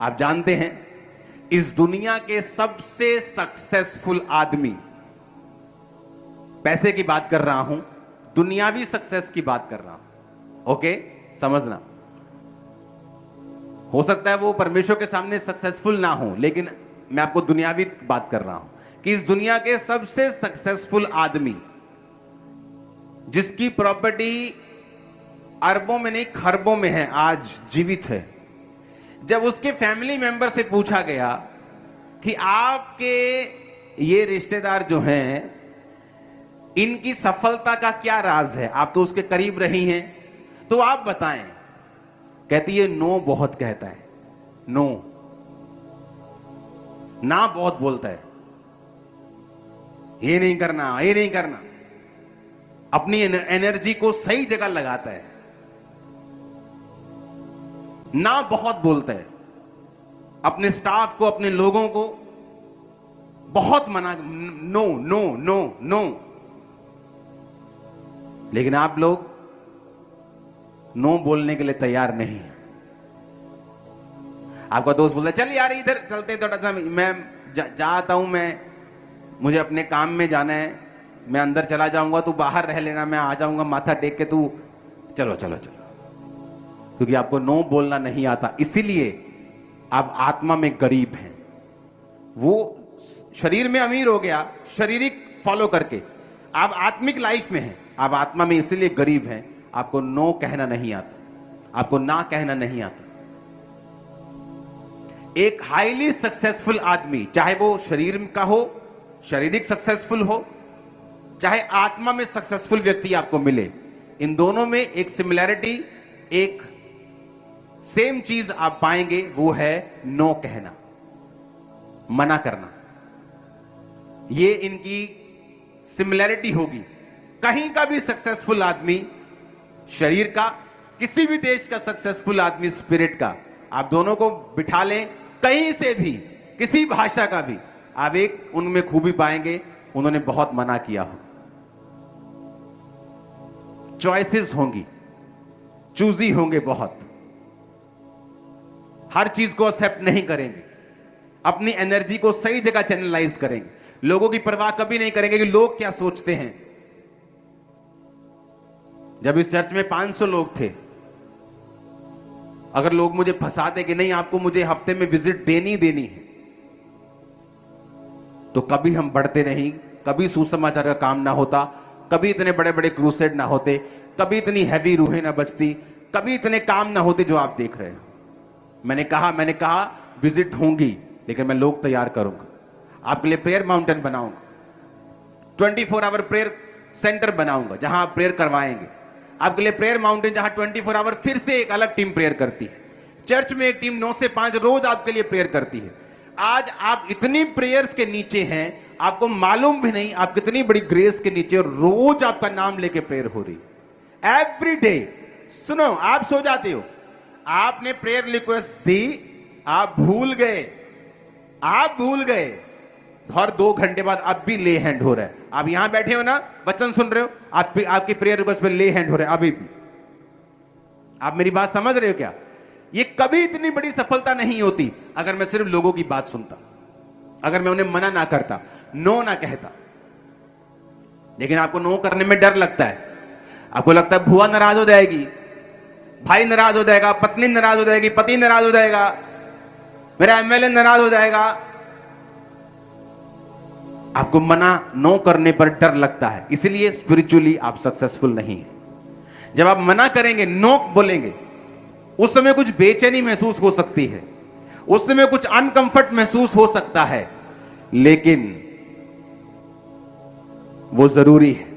आप जानते हैं इस दुनिया के सबसे सक्सेसफुल आदमी, पैसे की बात कर रहा हूं, दुनियावी सक्सेस की बात कर रहा हूं, ओके समझना। हो सकता है वो परमेश्वर के सामने सक्सेसफुल ना हो, लेकिन मैं आपको दुनियावी बात कर रहा हूं कि इस दुनिया के सबसे सक्सेसफुल आदमी जिसकी प्रॉपर्टी अरबों में नहीं खरबों में है, आज जीवित है, जब उसके फैमिली मेंबर से पूछा गया कि आपके ये रिश्तेदार जो हैं इनकी सफलता का क्या राज है, आप तो उसके करीब रही हैं, तो आप बताएं। कहती है नो बहुत कहता है, नो ना बहुत बोलता है, ये नहीं करना ये नहीं करना, अपनी एनर्जी को सही जगह लगाता है, ना बहुत बोलता है, अपने स्टाफ को अपने लोगों को बहुत मना, नो नो नो नो। लेकिन आप लोग नो बोलने के लिए तैयार नहीं है। आपका दोस्त बोलता है चल यार इधर चलते, थोड़ा सा मैं जाता हूं, मैं मुझे अपने काम में जाना है, मैं अंदर चला जाऊंगा, तू बाहर रह लेना, मैं आ जाऊंगा माथा टेक के, तू चलो चलो चलो। क्योंकि आपको नो बोलना नहीं आता, इसीलिए आप आत्मा में गरीब हैं। वो शरीर में अमीर हो गया शारीरिक फॉलो करके, आप आत्मिक लाइफ में हैं, आप आत्मा में इसलिए गरीब हैं। आपको नो कहना नहीं आता, आपको ना कहना नहीं आता। एक हाईली सक्सेसफुल आदमी, चाहे वो शरीर का हो, शारीरिक सक्सेसफुल हो, चाहे आत्मा में सक्सेसफुल व्यक्ति आपको मिले, इन दोनों में एक सिमिलैरिटी, एक सेम चीज आप पाएंगे, वो है नो कहना, मना करना। ये इनकी सिमिलैरिटी होगी। कहीं का भी सक्सेसफुल आदमी शरीर का, किसी भी देश का सक्सेसफुल आदमी स्पिरिट का, आप दोनों को बिठा लें कहीं से भी, किसी भाषा का भी, आप एक उनमें खूबी पाएंगे, उन्होंने बहुत मना किया हो। चॉइसेस होंगी, चूजी होंगे, बहुत हर चीज को एक्सेप्ट नहीं करेंगे, अपनी एनर्जी को सही जगह चैनलाइज करेंगे, लोगों की परवाह कभी नहीं करेंगे कि लोग क्या सोचते हैं। जब इस चर्च में 500 लोग थे, अगर लोग मुझे फंसाते कि नहीं आपको मुझे हफ्ते में विजिट देनी देनी है, तो कभी हम बढ़ते नहीं, कभी सुसमाचार का काम ना होता, कभी इतने बड़े बड़े क्रूसेड ना होते, कभी इतनी हैवी रूहें ना बचती, कभी इतने काम ना होते जो आप देख रहे हो। मैंने कहा विजिट होंगी, लेकिन मैं लोग तैयार करूंगा, आपके लिए प्रेयर माउंटेन बनाऊंगा, 24 आवर प्रेयर सेंटर बनाऊंगा जहां आप प्रेयर करवाएंगे, आपके लिए प्रेयर माउंटेन जहां 24 आवर फिर से एक अलग टीम प्रेयर करती है। चर्च में एक टीम 9 से 5 रोज आपके लिए प्रेयर करती है। आज आप इतनी प्रेयर्स के नीचे हैं, आपको मालूम भी नहीं आप कितनी बड़ी ग्रेस के नीचे, और रोज आपका नाम लेके प्रेयर हो रही है एवरी डे। सुनो, आप सो जाते हो, आपने प्रेयर रिक्वेस्ट दी, आप भूल गए, हर 2 घंटे बाद अब भी ले हैंड हो रहा है। आप यहां बैठे हो ना, वचन सुन रहे हो, आपकी प्रेयर रिक्वेस्ट पे ले हैंड हो रहा है अभी भी। आप मेरी बात समझ रहे हो क्या? ये कभी इतनी बड़ी सफलता नहीं होती अगर मैं सिर्फ लोगों की बात सुनता, अगर मैं उन्हें मना ना करता, नो ना कहता। लेकिन आपको नो करने में डर लगता है, आपको लगता है बुआ नाराज हो जाएगी, भाई नाराज हो जाएगा, पत्नी नाराज हो जाएगी, पति नाराज हो जाएगा, मेरा एमएलए नाराज हो जाएगा। आपको मना नो करने पर डर लगता है, इसलिए स्पिरिचुअली आप सक्सेसफुल नहीं है। जब आप मना करेंगे, नो बोलेंगे, उस समय कुछ बेचैनी महसूस हो सकती है, उस समय कुछ अनकंफर्ट महसूस हो सकता है, लेकिन वो जरूरी है।